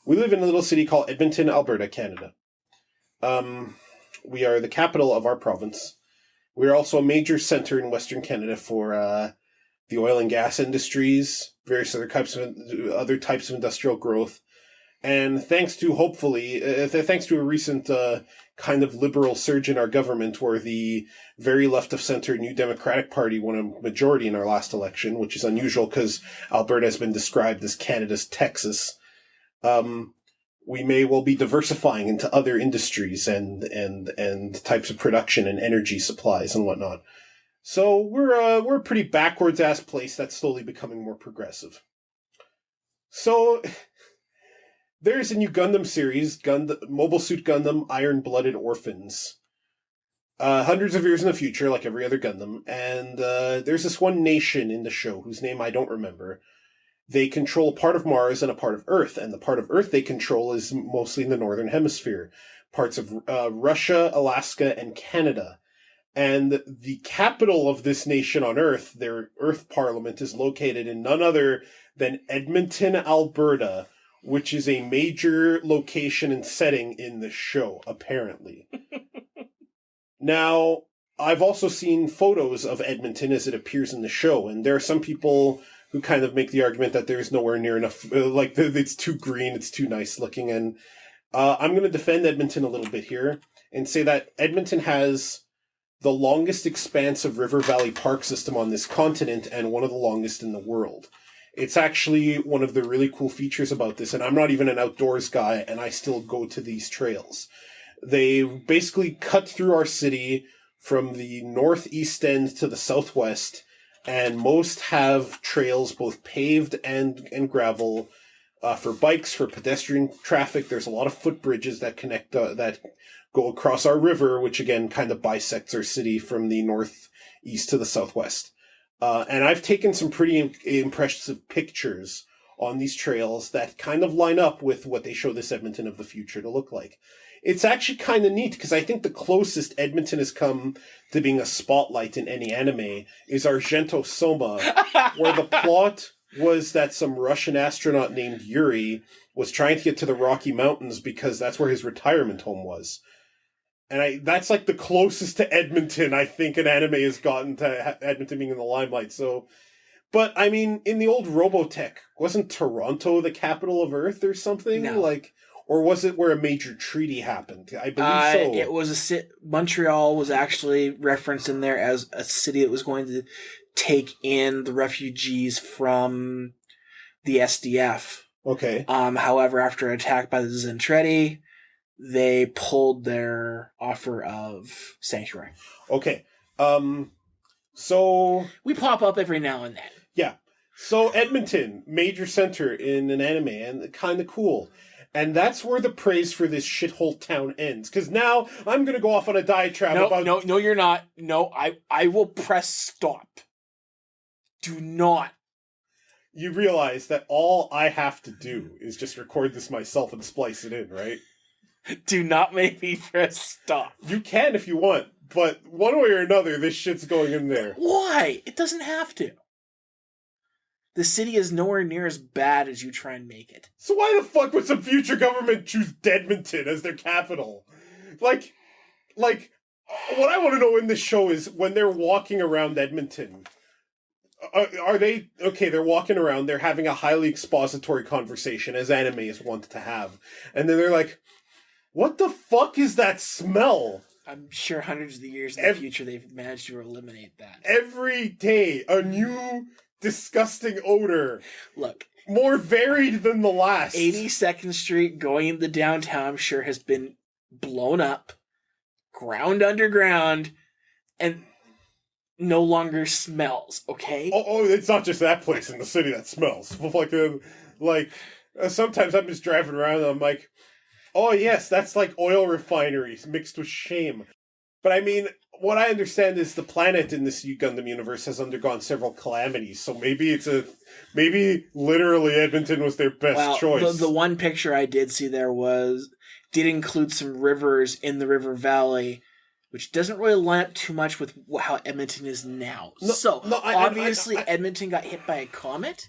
We live in a little city called Edmonton, Alberta, Canada. We are the capital of our province. We are also a major center in Western Canada for the oil and gas industries, various other types of industrial growth. And thanks to, hopefully, thanks to a recent kind of liberal surge in our government where the very left-of-center New Democratic Party won a majority in our last election, which is unusual because Alberta has been described as Canada's Texas, we may well be diversifying into other industries and types of production and energy supplies and whatnot. So we're a pretty backwards-ass place that's slowly becoming more progressive. So there's a new Gundam series, Mobile Suit Gundam, Iron-Blooded Orphans. Hundreds of years in the future, like every other Gundam, and there's this one nation in the show whose name I don't remember. They control a part of Mars and a part of Earth, and the part of Earth they control is mostly in the Northern Hemisphere. Parts of Russia, Alaska, and Canada. And the capital of this nation on Earth, their Earth Parliament, is located in none other than Edmonton, Alberta, which is a major location and setting in the show, apparently. Now, I've also seen photos of Edmonton as it appears in the show, and there are some people who kind of make the argument that there's nowhere near enough, it's too green, it's too nice looking, and I'm going to defend Edmonton a little bit here and say that Edmonton has the longest expanse of river valley park system on this continent and one of the longest in the world. It's actually one of the really cool features about this, and I'm not even an outdoors guy, and I still go to these trails. They basically cut through our city from the northeast end to the southwest, and most have trails, both paved and gravel, for bikes, for pedestrian traffic. There's a lot of footbridges that connect, that go across our river, which again kind of bisects our city from the northeast to the southwest. And I've taken some pretty impressive pictures on these trails that kind of line up with what they show this Edmonton of the future to look like. It's actually kind of neat, because I think the closest Edmonton has come to being a spotlight in any anime is Argentosoma, where the plot was that some Russian astronaut named Yuri was trying to get to the Rocky Mountains because that's where his retirement home was. And that's like the closest to Edmonton I think an anime has gotten to Edmonton being in the limelight. So, but I mean, in the old Robotech, wasn't Toronto the capital of Earth or something? No. Or was it where a major treaty happened? I believe so. It was Montreal was actually referenced in there as a city that was going to take in the refugees from the SDF. Okay. However, after an attack by the Zentretti, they pulled their offer of sanctuary. Okay. So we pop up every now and then. Yeah. So Edmonton, major center in an anime, and kind of cool. And that's where the praise for this shithole town ends. Because now I'm going to go off on a diatribe about... No, you're not. No, I will press stop. Do not. You realize that all I have to do is just record this myself and splice it in, right? Do not make me press stop. You can if you want, but one way or another, this shit's going in there. Why? It doesn't have to. The city is nowhere near as bad as you try and make it. So why the fuck would some future government choose Edmonton as their capital? Like, what I want to know in this show is when they're walking around Edmonton, are they, okay, they're walking around, they're having a highly expository conversation, as anime is wont to have, and then they're like, what the fuck is that smell? I'm sure hundreds of the years in the future they've managed to eliminate that. Every day, a new disgusting odor. Look. More varied than the last. 82nd Street going into downtown, I'm sure, has been blown up, ground underground, and no longer smells, okay? Oh, it's not just that place in the city that smells. Sometimes I'm just driving around and I'm like, oh yes, that's like oil refineries mixed with shame. But I mean, what I understand is the planet in this Gundam universe has undergone several calamities, so maybe literally Edmonton was their best choice. The one picture I did see there did include some rivers in the river valley, which doesn't really line up too much with how Edmonton is now. Obviously Edmonton got hit by a comet,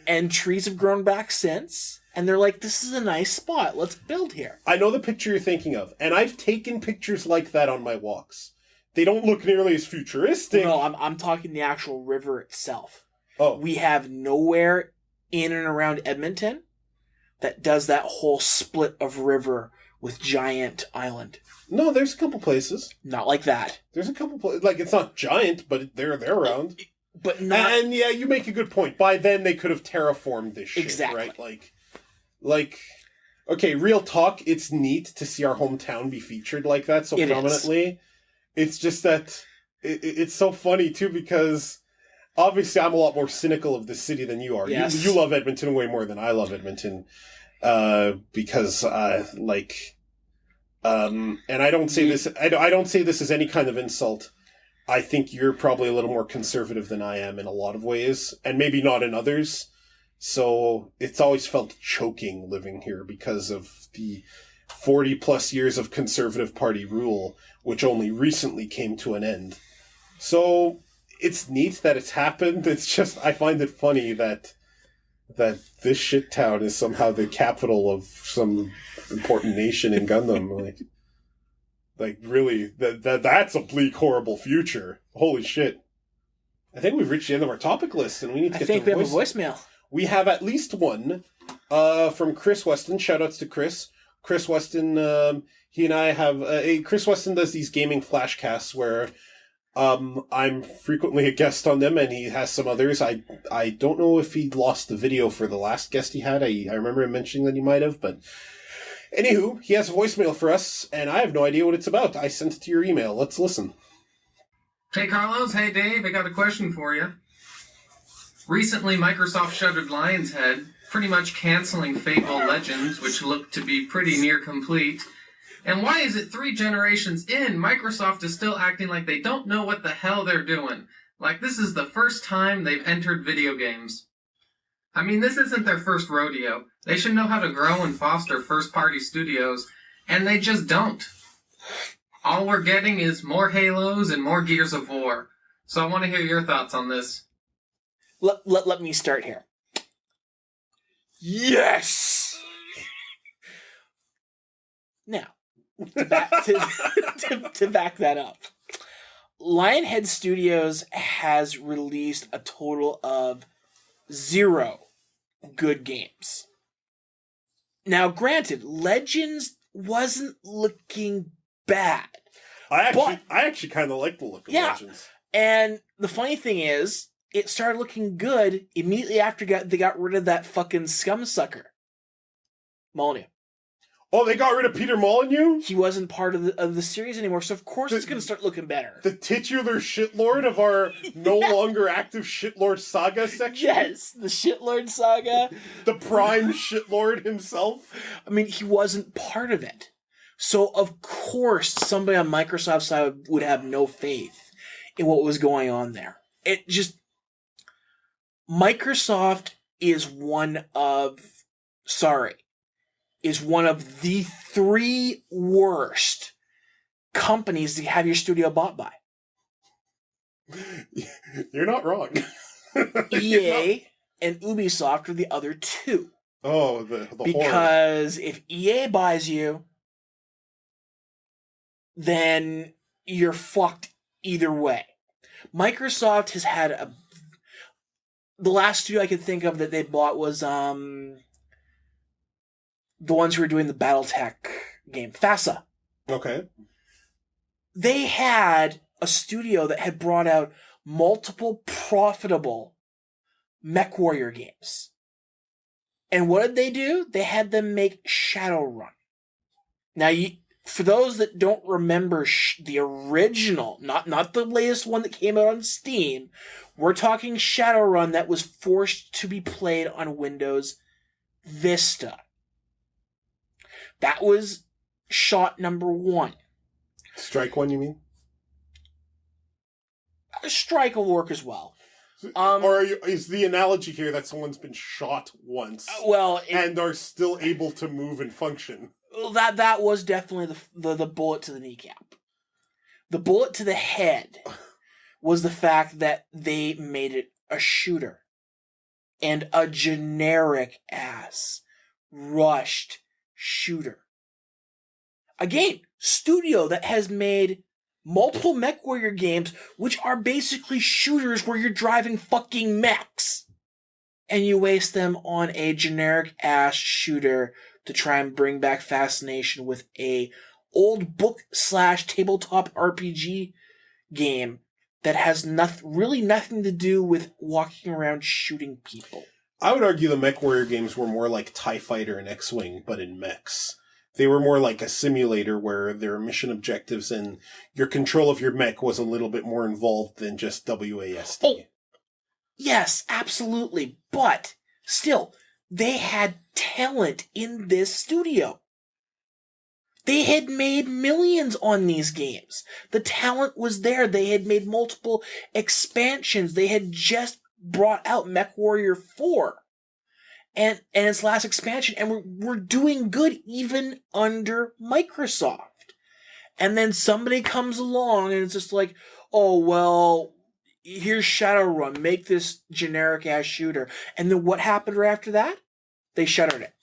and trees have grown back since. And they're like, this is a nice spot. Let's build here. I know the picture you're thinking of. And I've taken pictures like that on my walks. They don't look nearly as futuristic. No, I'm talking the actual river itself. Oh. We have nowhere in and around Edmonton that does that whole split of river with giant island. No, there's a couple places. Not like that. There's a couple places. Like, it's not giant, but they're around. But not... And yeah, you make a good point. By then, they could have terraformed this shit, exactly. Right? Like, okay, real talk, it's neat to see our hometown be featured like that so prominently. It's just that it's so funny, too, because obviously I'm a lot more cynical of the city than you are. Yes. You love Edmonton way more than I love Edmonton. Because, and I don't say this, I don't say this as any kind of insult. I think you're probably a little more conservative than I am in a lot of ways, and maybe not in others. So it's always felt choking living here because of the 40 plus years of Conservative Party rule, which only recently came to an end. So it's neat that it's happened. It's just, I find it funny that this shit town is somehow the capital of some important nation in Gundam. Like really, that's a bleak, horrible future. Holy shit. I think we've reached the end of our topic list, and we need to get to we have a voicemail. We have at least one from Chris Weston. Shoutouts to Chris. Chris Weston, he and I have... Chris Weston does these gaming flashcasts where I'm frequently a guest on them, and he has some others. I don't know if he lost the video for the last guest he had. I remember him mentioning that he might have, but... Anywho, he has a voicemail for us, and I have no idea what it's about. I sent it to your email. Let's listen. Hey, Carlos. Hey, Dave. I got a question for you. Recently, Microsoft shuttered Lionhead, pretty much canceling Fable Legends, which looked to be pretty near complete. And why is it 3 generations in, Microsoft is still acting like they don't know what the hell they're doing? Like this is the first time they've entered video games. I mean, this isn't their first rodeo. They should know how to grow and foster first-party studios, and they just don't. All we're getting is more Halos and more Gears of War. So I want to hear your thoughts on this. Let me start here. Yes! Now, to back that up, Lionhead Studios has released a total of 0 good games. Now, granted, Legends wasn't looking bad. I actually kind of like the look of Legends. And the funny thing is, it started looking good immediately after they got rid of that fucking scumsucker, Molyneux. Oh, they got rid of Peter Molyneux? He wasn't part of the series anymore, so of course it's going to start looking better. The titular shitlord of our no longer active shitlord saga section? Yes, the shitlord saga. The prime shitlord himself? I mean, he wasn't part of it. So of course somebody on Microsoft's side would have no faith in what was going on there. It just... Microsoft is one of the 3 worst companies to have your studio bought by. You're not wrong. EA and Ubisoft are the other 2. Oh, the because horror. If EA buys you, then you're fucked either way. Microsoft has had the last 2 I could think of that they bought was the ones who were doing the BattleTech game, FASA. Okay. They had a studio that had brought out multiple profitable MechWarrior games. And what did they do? They had them make Shadowrun. Now, for those that don't remember the original, not the latest one that came out on Steam, we're talking Shadowrun that was forced to be played on Windows Vista. That was shot number 1. Strike 1, you mean? Strike will work as well. Or is the analogy here that someone's been shot once and are still able to move and function? That was definitely the bullet to the kneecap. The bullet to the head was the fact that they made it a shooter. And a generic-ass, rushed shooter. Again, studio that has made multiple MechWarrior games, which are basically shooters where you're driving fucking mechs. and you waste them on a generic-ass shooter to try and bring back fascination with a old book/tabletop RPG game that has really nothing to do with walking around shooting people. I would argue the MechWarrior games were more like TIE Fighter and X-Wing, but in mechs. They were more like a simulator where there are mission objectives and your control of your mech was a little bit more involved than just WASD. Oh, yes, absolutely. But still, they had talent in this studio. They had made millions on these games. The talent was there. They had made multiple expansions. They had just brought out MechWarrior 4 and its last expansion, and we're doing good even under Microsoft. And then somebody comes along and it's just like, oh, well, here's Shadowrun. Make this generic-ass shooter. And then what happened right after that? They shuttered it.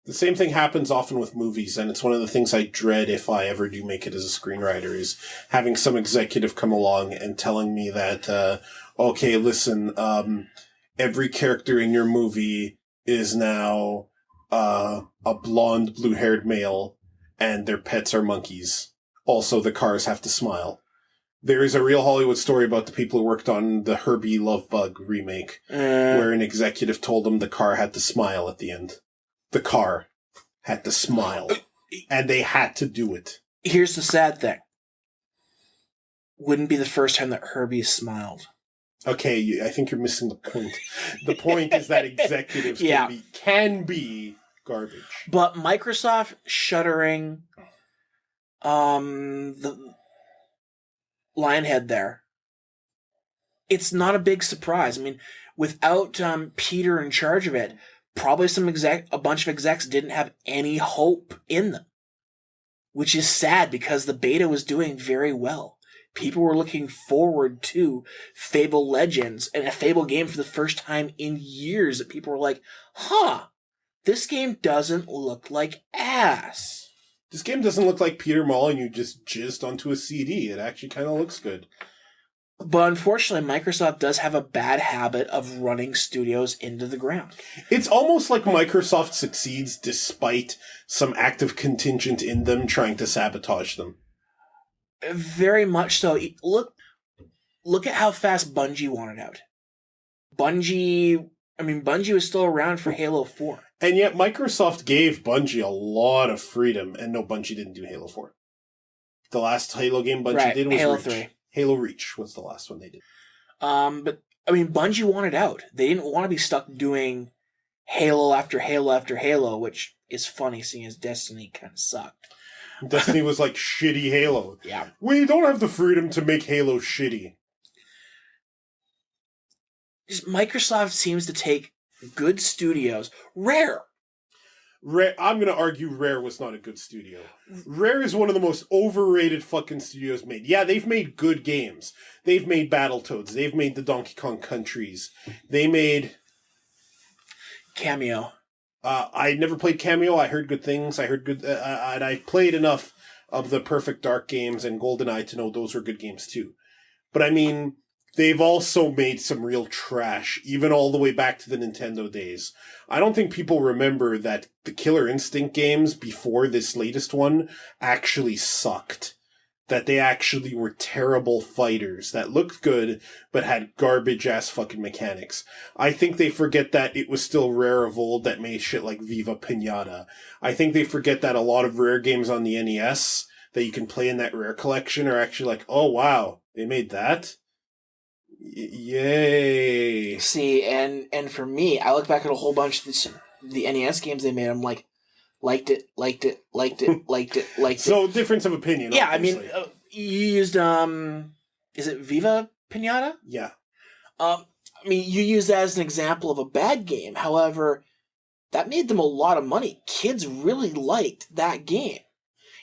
The same thing happens often with movies, and it's one of the things I dread if I ever do make it as a screenwriter, is having some executive come along and telling me that, okay, listen, every character in your movie is now a blonde, blue-haired male, and their pets are monkeys. Also, the cars have to smile. There is a real Hollywood story about the people who worked on the Herbie Love Bug remake, where an executive told them the car had to smile at the end. The car had to smile. And they had to do it. Here's the sad thing. Wouldn't be the first time that Herbie smiled. Okay, I think you're missing the point. The point is that executives can be garbage. But Microsoft shuttering the Lionhead there, it's not a big surprise. I mean, without Peter in charge of it, probably a bunch of execs didn't have any hope in them, which is sad because the beta was doing very well. People were looking forward to Fable Legends and a Fable game for the first time in years that people were like, this game doesn't look like ass. This game doesn't look like Peter Molyneux just jizzed onto a CD. It actually kind of looks good. But unfortunately, Microsoft does have a bad habit of running studios into the ground. It's almost like Microsoft succeeds despite some active contingent in them trying to sabotage them. Very much so. Look at how fast Bungie wanted out. Bungie was still around for Halo 4. And yet Microsoft gave Bungie a lot of freedom, and no, Bungie didn't do Halo 4. The last Halo game Bungie did was Halo Reach. 3. Halo Reach was the last one they did. But Bungie wanted out. They didn't want to be stuck doing Halo after Halo after Halo, which is funny seeing as Destiny kind of sucked. Destiny was like shitty Halo. Yeah. We don't have the freedom to make Halo shitty. Microsoft seems to take good studios. Rare. I'm going to argue Rare was not a good studio. Rare is one of the most overrated fucking studios made. Yeah, they've made good games. They've made Battletoads. They've made the Donkey Kong Countries. They made Cameo. I never played Cameo. I heard good things. And I played enough of the Perfect Dark games and GoldenEye to know those were good games too. But I mean, they've also made some real trash, even all the way back to the Nintendo days. I don't think people remember that the Killer Instinct games before this latest one actually sucked. That they actually were terrible fighters that looked good, but had garbage-ass fucking mechanics. I think they forget that it was still Rare of old that made shit like Viva Pinata. I think they forget that a lot of Rare games on the NES that you can play in that Rare collection are actually like, oh wow, they made that? Yay. See, and for me, I look back at a whole bunch of the NES games they made, I'm like, liked it. So, difference of opinion. Yeah, obviously. you used, is it Viva Pinata? Yeah. You use that as an example of a bad game. However, that made them a lot of money. Kids really liked that game.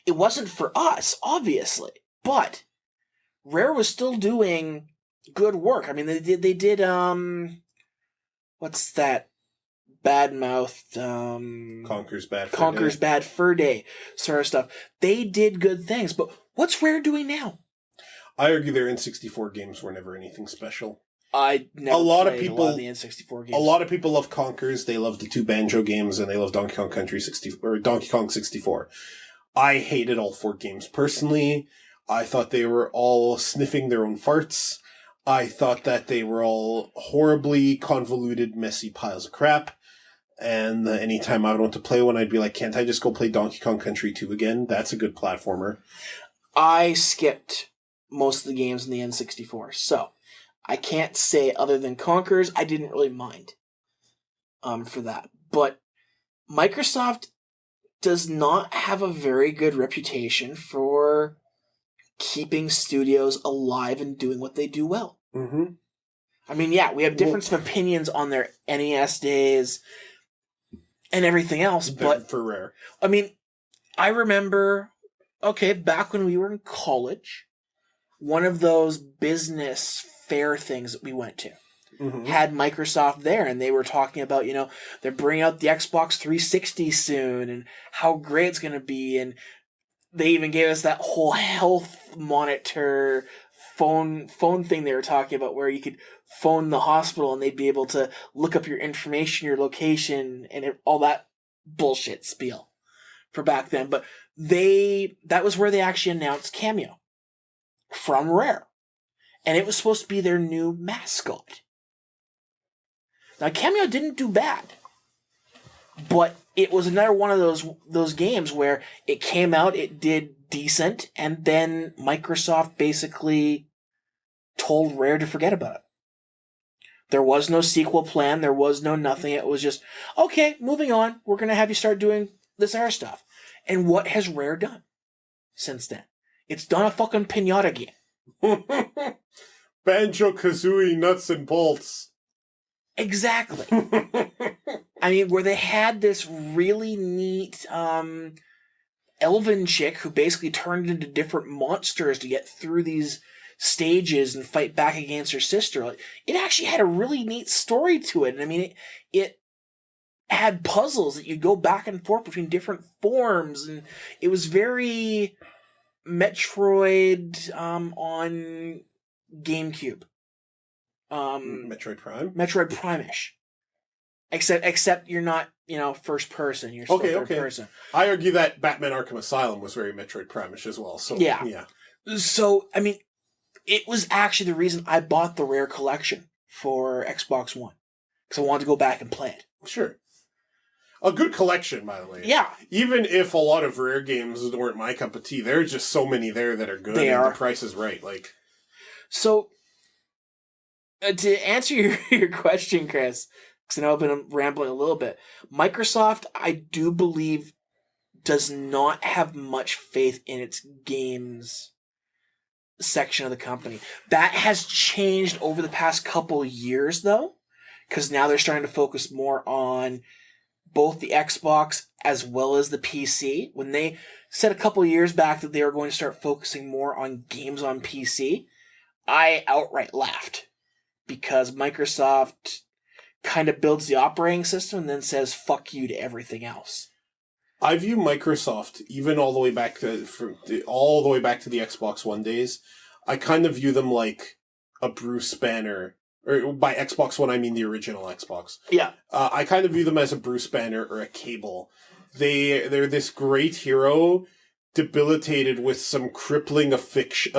It wasn't for us, obviously, but Rare was still doing good work. I mean, they did, what's that? Badmouth, Conker's Bad Fur Day sort of stuff. They did good things, but what's Rare doing now? I argue their N64 games were never anything special. I never a lot of played people, the N64 games. A lot of people love Conkers. They love the 2 Banjo games, and they love Donkey Kong Country 60 or Donkey Kong 64. I hated all 4 games personally. I thought they were all sniffing their own farts. I thought that they were all horribly convoluted, messy piles of crap. And anytime I would want to play one, I'd be like, can't I just go play Donkey Kong Country 2 again? That's a good platformer. I skipped most of the games in the N64, so I can't say other than Conkers, I didn't really mind for that. But Microsoft does not have a very good reputation for keeping studios alive and doing what they do well. Mm-hmm. I mean, yeah, we have difference of opinions on their NES days and everything else, but for Rare. I mean, I remember, back when we were in college, one of those business fair things that we went to had Microsoft there, and they were talking about, they're bringing out the Xbox 360 soon, and how great it's going to be, and they even gave us that whole health monitor phone thing they were talking about, where you could phone the hospital and they'd be able to look up your information, your location, and all that bullshit spiel for back then. But that was where they actually announced Cameo from Rare. And it was supposed to be their new mascot. Now, Cameo didn't do bad, but it was another one of those games where it came out, it did decent, and then Microsoft basically told Rare to forget about it. There was no sequel plan, there was no nothing. It was just, okay, moving on, we're going to have you start doing this other stuff. And what has Rare done since then? It's done a fucking pinata game. Banjo-Kazooie nuts and bolts. Exactly. I mean, where they had this really neat elven chick who basically turned into different monsters to get through these stages and fight back against her sister. Like, it actually had a really neat story to it. And I mean, it had puzzles that you go back and forth between different forms, and it was very Metroid on GameCube. Metroid Prime? Metroid Prime-ish. Except you're not, first person. You're still third person. I argue that Batman Arkham Asylum was very Metroid Prime-ish as well. So yeah. So, I mean, it was actually the reason I bought the Rare collection for Xbox One. Because I wanted to go back and play it. Sure. A good collection, by the way. Yeah. Even if a lot of Rare games weren't my cup of tea, there's just so many there that are good. The price is right. So, to answer your question, Chris, because I know I've been rambling a little bit, Microsoft, I do believe, does not have much faith in its games section of the company. That has changed over the past couple years, though, because now they're starting to focus more on both the Xbox as well as the PC. When they said a couple years back that they were going to start focusing more on games on PC, I outright laughed, because Microsoft kind of builds the operating system and then says fuck you to everything else. I view Microsoft, even all the way back to the Xbox One days, I kind of view them like a Bruce Banner. Or by Xbox One, I mean the original Xbox. Yeah. I kind of view them as a Bruce Banner or a Cable. They're this great hero debilitated with some crippling affliction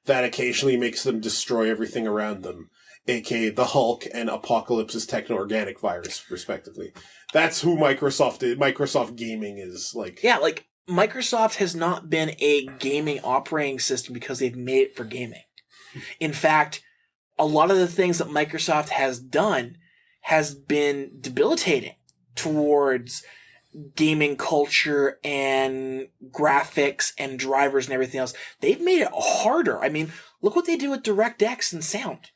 that occasionally makes them destroy everything around them, aka the Hulk and Apocalypse's techno-organic virus, respectively. That's who Microsoft is. Microsoft Gaming is like. Yeah, like, Microsoft has not been a gaming operating system because they've made it for gaming. In fact, a lot of the things that Microsoft has done has been debilitating towards gaming culture and graphics and drivers and everything else. They've made it harder. I mean, look what they do with DirectX and sound.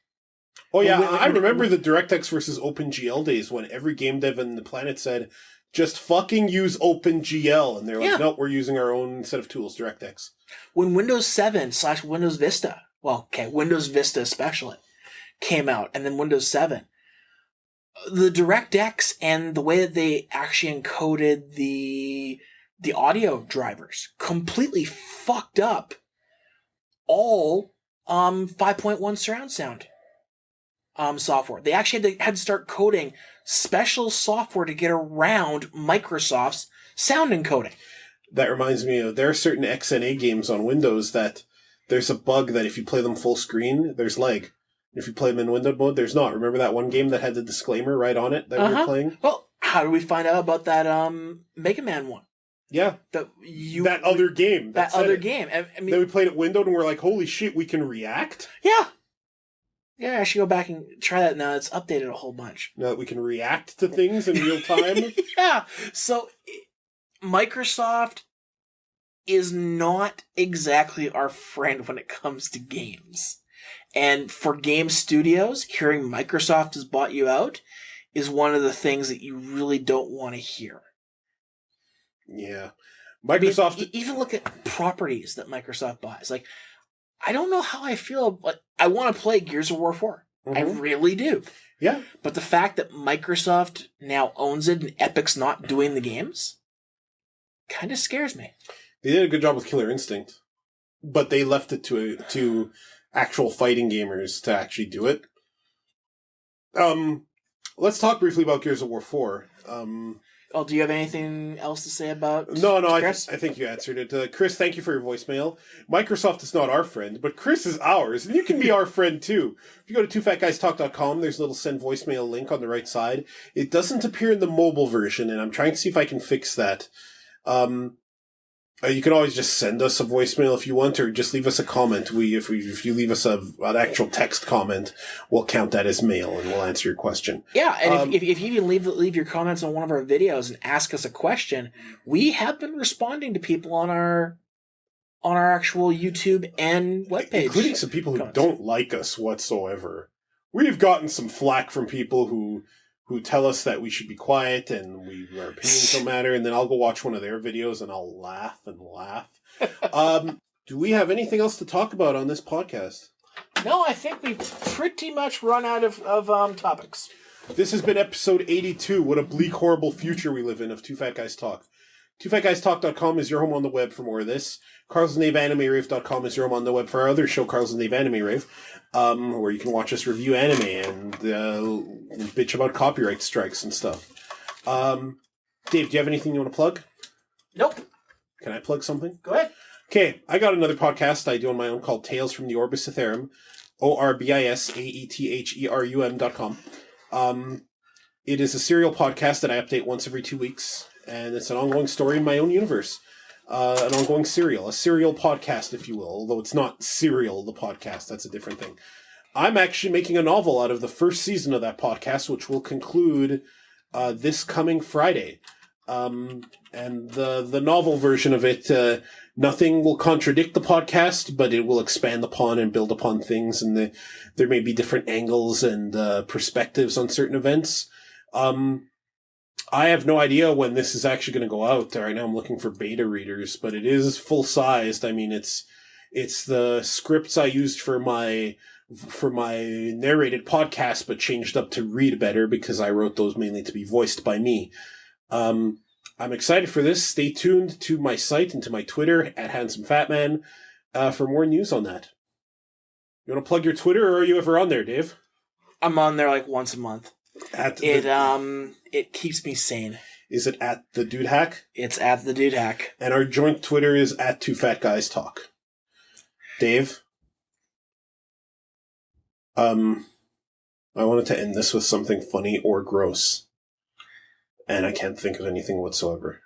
Oh yeah, I remember the DirectX versus OpenGL days when every game dev on the planet said, just fucking use OpenGL. And they're like, nope, we're using our own set of tools, DirectX. When Windows 7 / Windows Vista, Windows Vista especially, came out, and then Windows 7, the DirectX and the way that they actually encoded the audio drivers completely fucked up all 5.1 surround sound software. They actually had to start coding special software to get around Microsoft's sound encoding. That reminds me of, there are certain XNA games on Windows that there's a bug that if you play them full screen, there's lag. If you play them in window mode, there's not. Remember that one game that had the disclaimer right on it that we were playing? Well, how do we find out about that Mega Man one? Yeah. That other game. That other game. I mean, then we played it windowed and we're like, holy shit, we can react? Yeah. Yeah, I should go back and try that now. It's updated a whole bunch. Now that we can react to things in real time? Yeah. So, Microsoft is not exactly our friend when it comes to games. And for game studios, hearing Microsoft has bought you out is one of the things that you really don't want to hear. Yeah. Microsoft... I mean, even look at properties that Microsoft buys. Like, I don't know how I feel, but I want to play Gears of War 4. Mm-hmm. I really do. Yeah. But the fact that Microsoft now owns it and Epic's not doing the games kind of scares me. They did a good job with Killer Instinct, but they left it to actual fighting gamers to actually do it. Let's talk briefly about Gears of War 4. Do you have anything else to say about No, Chris? I think you answered it. Chris, thank you for your voicemail. Microsoft is not our friend, but Chris is ours, and you can be our friend too. If you go to twofatguystalk.com, there's a little send voicemail link on the right side. It doesn't appear in the mobile version, and I'm trying to see if I can fix that. You can always just send us a voicemail if you want, or just leave us a comment. If you leave us an actual text comment, we'll count that as mail and we'll answer your question. Yeah, and if you even leave your comments on one of our videos and ask us a question, we have been responding to people on our actual YouTube and webpage, including some people who don't like us whatsoever. We've gotten some flack from people who tell us that we should be quiet and our opinions don't matter, and then I'll go watch one of their videos and I'll laugh and laugh. Do we have anything else to talk about on this podcast? No, I think we've pretty much run out of topics. This has been episode 82. What a bleak, horrible future we live in of Two Fat Guys Talk. TwoFatGuysTalk.com is your home on the web for more of this. CarlsonDaveAnimeRave.com is your home on the web for our other show, Carl's and Dave Anime Rave, where you can watch us review anime and bitch about copyright strikes and stuff. Dave, do you have anything you want to plug? Nope. Can I plug something? Go ahead. Okay, I got another podcast I do on my own called Tales from the Orbis Ethereum, ORBISAETHERUM.com. It is a serial podcast that I update once every 2 weeks, and it's an ongoing story in my own universe. An ongoing a serial podcast, if you will, although it's not Serial, the podcast, that's a different thing. I'm actually making a novel out of the first season of that podcast, which will conclude this coming Friday. And the novel version of it, nothing will contradict the podcast, but it will expand upon and build upon things, and there may be different angles and perspectives on certain events. I have no idea when this is actually going to go out. Right now I'm looking for beta readers, but it is full-sized. I mean, it's the scripts I used for my narrated podcast, but changed up to read better because I wrote those mainly to be voiced by me. I'm excited for this. Stay tuned to my site and to my Twitter at HandsomeFatMan for more news on that. You want to plug your Twitter, or are you ever on there, Dave? I'm on there like once a month. It keeps me sane. Is it at the Dude Hack? It's at the Dude Hack. And our joint Twitter is at Two Fat Guys Talk. Dave? I wanted to end this with something funny or gross. And I can't think of anything whatsoever.